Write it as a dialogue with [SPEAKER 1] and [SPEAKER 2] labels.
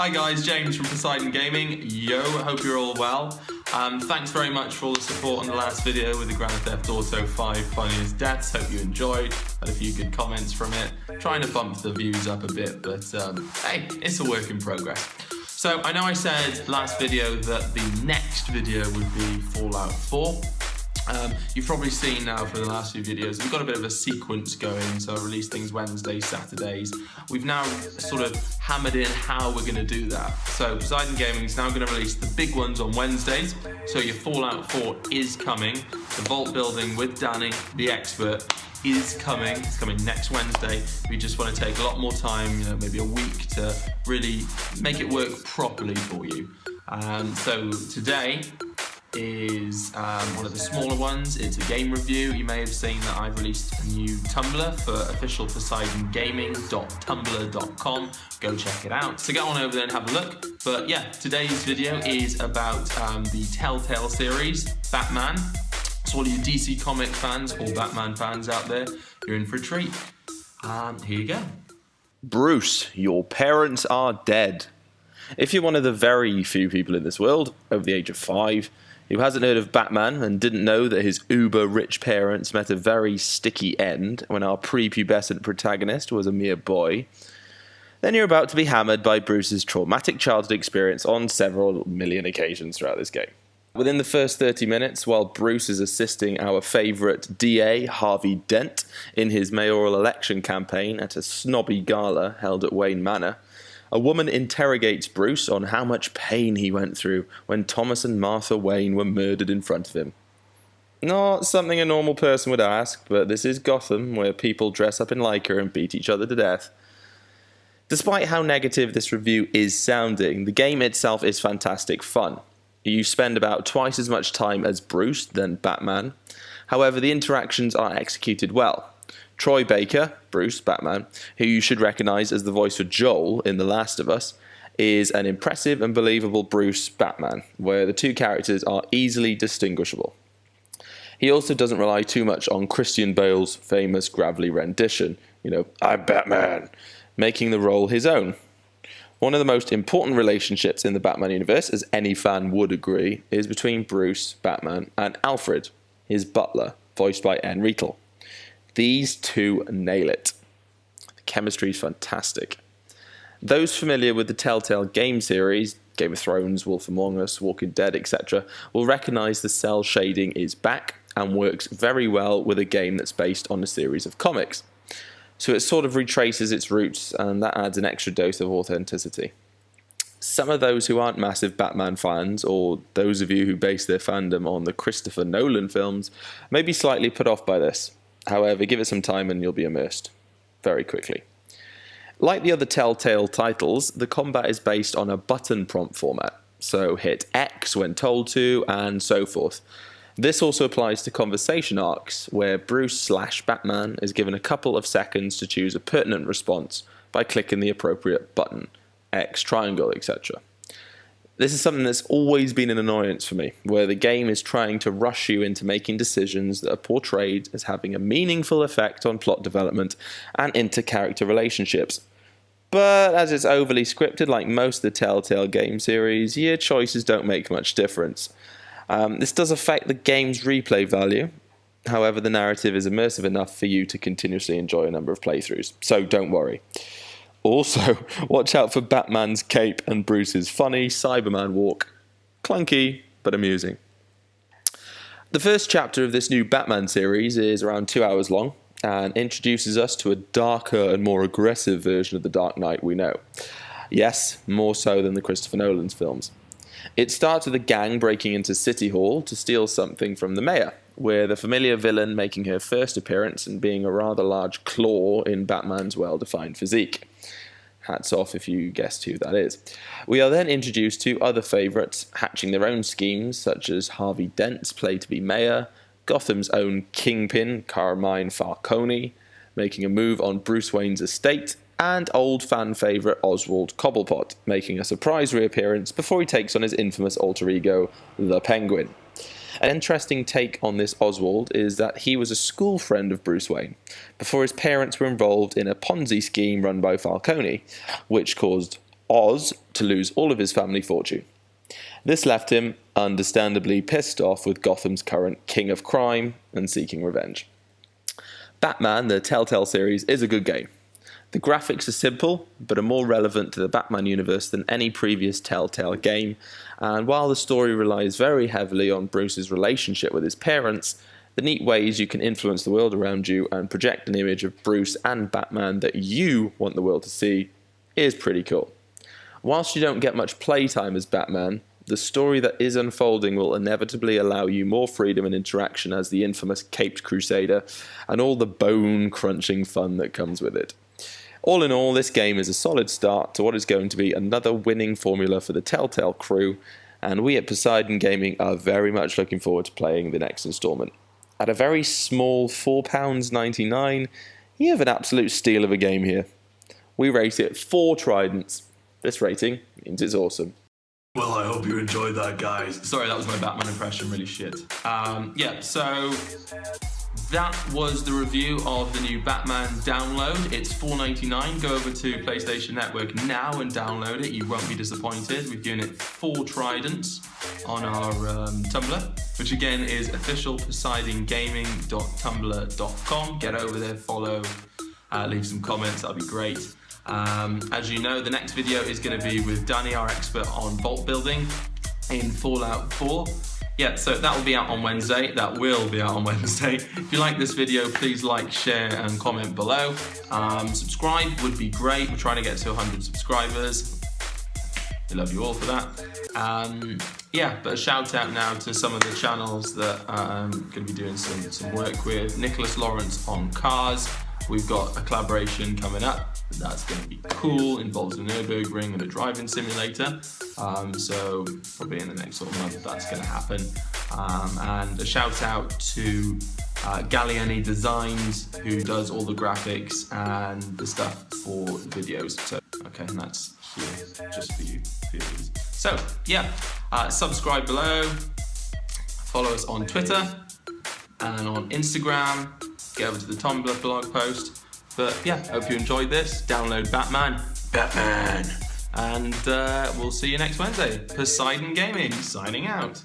[SPEAKER 1] Hi guys, James from Poseidon Gaming. Yo, hope you're all well. Thanks very much for all the support on the last video with the Grand Theft Auto 5 Funniest Deaths. Hope you enjoyed. Had a few good comments from it. Trying to bump the views up a bit, but hey, it's a work in progress. So I know I said last video that the next video would be Fallout 4. You've probably seen now for the last few videos, we've got a bit of a sequence going, so I release things Wednesdays, Saturdays. We've now sort of hammered in how we're going to do that. So Poseidon Gaming is now going to release the big ones on Wednesdays, so your Fallout 4 is coming. The vault building with Danny, the expert, is coming. It's coming next Wednesday. We just want to take a lot more time, maybe a week to really make it work properly for you. So today is one of the smaller ones. It's a game review. You may have seen that I've released a new TUMBLR for official PoseidonGaming.tumblr.com. Go check it out. So get on over there and have a look. But yeah, today's video is about the Telltale series, Batman. So all you DC comic fans or Batman fans out there, you're in for a treat. Here you go.
[SPEAKER 2] Bruce, your parents are dead. If you're one of the very few people in this world, over the age of 5, who hasn't heard of Batman and didn't know that his uber-rich parents met a very sticky end when our prepubescent protagonist was a mere boy, then you're about to be hammered by Bruce's traumatic childhood experience on several million occasions throughout this game. Within the first 30 minutes, while Bruce is assisting our favourite DA, Harvey Dent, in his mayoral election campaign at a snobby gala held at Wayne Manor, a woman interrogates Bruce on how much pain he went through when Thomas and Martha Wayne were murdered in front of him. Not something a normal person would ask, but this is Gotham, where people dress up in lycra and beat each other to death. Despite how negative this review is sounding, the game itself is fantastic fun. You spend about twice as much time as Bruce than Batman. However, the interactions are executed well. Troy Baker, Bruce, Batman, who you should recognise as the voice for Joel in The Last of Us, is an impressive and believable Bruce, Batman, where the two characters are easily distinguishable. He also doesn't rely too much on Christian Bale's famous gravelly rendition, I'm Batman, making the role his own. One of the most important relationships in the Batman universe, as any fan would agree, is between Bruce, Batman, and Alfred, his butler, voiced by Enrique. These two nail it. The chemistry is fantastic. Those familiar with the Telltale Games series, Game of Thrones, Wolf Among Us, Walking Dead, etc., will recognise the cell shading is back and works very well with a game that's based on a series of comics. So it sort of retraces its roots, and that adds an extra dose of authenticity. Some of those who aren't massive Batman fans, or those of you who base their fandom on the Christopher Nolan films, may be slightly put off by this. However, give it some time and you'll be immersed very quickly. Like the other Telltale titles, the combat is based on a button prompt format, so hit X when told to, and so forth. This also applies to conversation arcs, where Bruce/Batman is given a couple of seconds to choose a pertinent response by clicking the appropriate button, X, triangle, etc. This is something that's always been an annoyance for me, where the game is trying to rush you into making decisions that are portrayed as having a meaningful effect on plot development and inter-character relationships. But as it's overly scripted like most of the Telltale game series, your choices don't make much difference. This does affect the game's replay value. However, the narrative is immersive enough for you to continuously enjoy a number of playthroughs, so don't worry. Also, watch out for Batman's cape and Bruce's funny Cyberman walk. Clunky, but amusing. The first chapter of this new Batman series is around 2 hours long and introduces us to a darker and more aggressive version of the Dark Knight we know. Yes, more so than the Christopher Nolan's films. It starts with a gang breaking into City Hall to steal something from the mayor, with a familiar villain making her first appearance and being a rather large claw in Batman's well-defined physique. Hats off if you guessed who that is. We are then introduced to other favourites, hatching their own schemes, such as Harvey Dent's play to be mayor, Gotham's own Kingpin, Carmine Falcone, making a move on Bruce Wayne's estate, and old fan favourite Oswald Cobblepot, making a surprise reappearance before he takes on his infamous alter ego, the Penguin. An interesting take on this Oswald is that he was a school friend of Bruce Wayne, before his parents were involved in a Ponzi scheme run by Falcone, which caused Oz to lose all of his family fortune. This left him understandably pissed off with Gotham's current king of crime and seeking revenge. Batman, the Telltale series, is a good game. The graphics are simple, but are more relevant to the Batman universe than any previous Telltale game, and while the story relies very heavily on Bruce's relationship with his parents, the neat ways you can influence the world around you and project an image of Bruce and Batman that you want the world to see is pretty cool. Whilst you don't get much playtime as Batman, the story that is unfolding will inevitably allow you more freedom and interaction as the infamous Caped Crusader, and all the bone-crunching fun that comes with it. All in all, this game is a solid start to what is going to be another winning formula for the Telltale crew, and we at Poseidon Gaming are very much looking forward to playing the next instalment. At a very small £4.99, you have an absolute steal of a game here. We rate it 4 tridents. This rating means it's awesome.
[SPEAKER 1] Well, I hope you enjoyed that, guys. Sorry, that was my Batman impression, really shit. So that was the review of the new Batman download. It's $4.99. Go over to PlayStation Network now and download it. You won't be disappointed. We've given it 4 tridents on our Tumblr, which again is officialposeidongaming.tumblr.com. Get over there, follow, leave some comments. That'll be great. As you know, the next video is going to be with Danny, our expert on vault building in Fallout 4. Yeah, so that will be out on Wednesday. That will be out on Wednesday. If you like this video, please like, share, and comment below. Subscribe would be great. We're trying to get to 100 subscribers. We love you all for that. But a shout out now to some of the channels that I'm going to be doing some work with. Nicholas Lawrence on cars. We've got a collaboration coming up. That's going to be cool. Involves a Nürburgring and a driving simulator. So probably in the next sort of month that's going to happen. And a shout out to Galliani Designs, who does all the graphics and the stuff for videos. So okay, and that's here just for you. So yeah, subscribe below. Follow us on Twitter and on Instagram. Get over to the Tumblr blog post. But yeah, hope you enjoyed this. Download Batman. And we'll see you next Wednesday. Poseidon Gaming signing out.